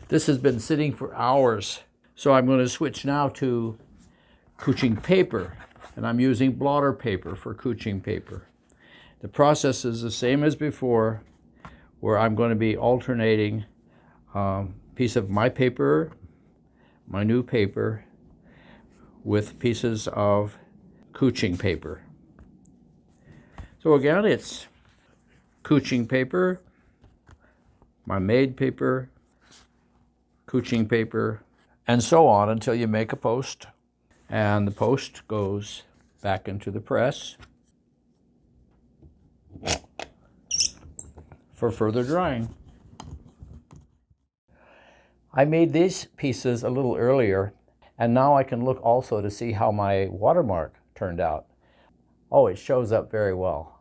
This has been sitting for hours. So I'm going to switch now to couching paper. And I'm using blotter paper for couching paper. The process is the same as before, where I'm going to be alternating a piece of my paper, my new paper, with pieces of couching paper. So again, it's couching paper, my made paper, couching paper, and so on until you make a post. And the post goes back into the press for further drying. I made these pieces a little earlier, and now I can look also to see how my watermark turned out. Oh, it shows up very well.